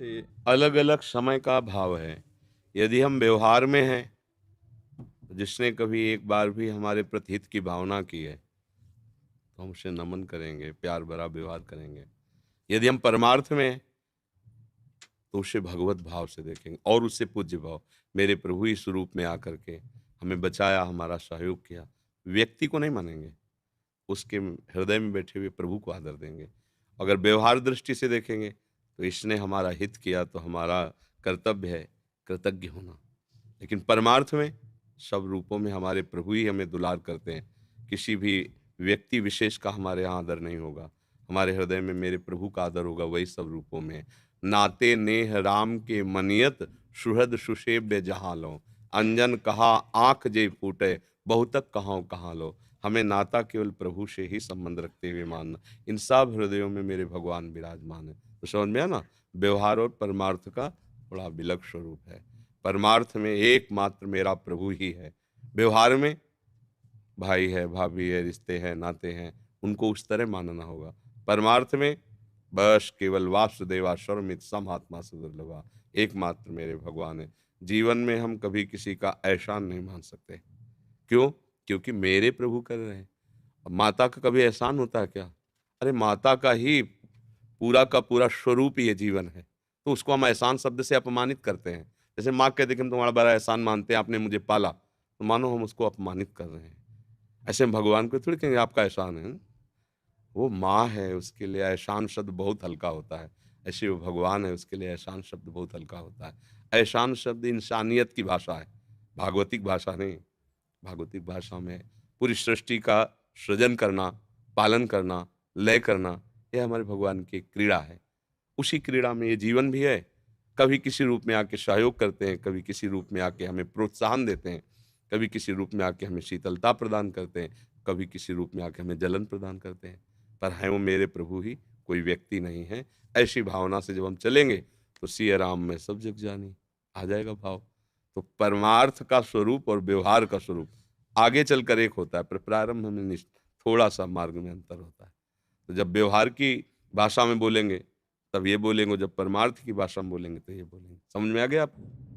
जी, अलग-अलग समय का भाव है। यदि हम व्यवहार में हैं, तो जिसने कभी एक बार भी हमारे प्रति हित की भावना की है, तो हम उसे नमन करेंगे, प्यार भरा व्यवहार करेंगे। यदि हम परमार्थ में हैं, तो उसे भगवत भाव से देखेंगे और उससे पूज्य भाव। मेरे प्रभु इस रूप में आकर के हमें बचाया, हमारा सहयोग किया। व्यक्ति को नहीं मानेंगे, उसके हृदय में बैठे हुए प्रभु को आदर देंगे। अगर व्यवहार दृष्टि से देखेंगे, तो इसने हमारा हित किया, तो हमारा कर्तव्य है कृतज्ञ होना। लेकिन परमार्थ में सब रूपों में हमारे प्रभु ही हमें दुलार करते हैं। किसी भी व्यक्ति विशेष का हमारे यहाँ आदर नहीं होगा। हमारे हृदय में मेरे प्रभु का आदर होगा, वही सब रूपों में है। नाते नेह राम के मनियत, सुहृद सुसेव्य जहाँ लो। अंजन कहा आँख जे फूटे, बहुतक कहाँ कहाँ लो। हमें नाता केवल प्रभु से ही संबंध रखते हुए मानना। इन सब हृदयों में मेरे भगवान विराजमान है। तो समझ में आया ना? व्यवहार और परमार्थ का बड़ा विलक्षण स्वरूप है। परमार्थ में एकमात्र मेरा प्रभु ही है। व्यवहार में भाई है, भाभी है, रिश्ते हैं, नाते हैं, उनको उस तरह मानना होगा। परमार्थ में बस केवल वासुदेवा सर्वमित समात्मा सुदुर्लभा, एकमात्र मेरे भगवान है। जीवन में हम कभी किसी का एहसान नहीं मान सकते। क्यों? क्योंकि मेरे प्रभु कर रहे हैं। अब माता का कभी एहसान होता है क्या? अरे माता का ही पूरा का पूरा स्वरूप ही ये जीवन है। तो उसको हम एहसान शब्द से अपमानित करते हैं। जैसे माँ कहती है कि हम तुम्हारा बड़ा एहसान मानते हैं, आपने मुझे पाला। तो मानो हम उसको अपमानित कर रहे हैं। ऐसे हम भगवान को थोड़ी कहेंगे आपका एहसान है। वो माँ है, उसके लिए एहसान शब्द बहुत हल्का होता है। ऐसे वो भगवान है, उसके लिए एहसान शब्द बहुत हल्का होता है। एहसान शब्द इंसानियत की भाषा है, भागवतिक भाषा नहीं। भागवतिक भाषा में पूरी सृष्टि का सृजन करना, पालन करना, लय करना, यह हमारे भगवान की एक क्रीड़ा है। उसी क्रीड़ा में ये जीवन भी है। कभी किसी रूप में आके सहयोग करते हैं, कभी किसी रूप में आके हमें प्रोत्साहन देते हैं, कभी किसी रूप में आके हमें शीतलता प्रदान करते हैं, कभी किसी रूप में आके हमें जलन प्रदान करते हैं। पर हैं वो मेरे प्रभु ही, कोई व्यक्ति नहीं है। ऐसी भावना से जब हम चलेंगे, तो सिया राम में सब जग जानी, आ जाएगा भाव। तो परमार्थ का स्वरूप और व्यवहार का स्वरूप आगे चलकर एक होता है, पर प्रारंभ में थोड़ा-सा मार्ग में अंतर होता है। तो जब व्यवहार की भाषा में बोलेंगे, तब ये बोलेंगे, जब परमार्थ की भाषा में बोलेंगे, तो ये बोलेंगे। समझ में आ गया आपको?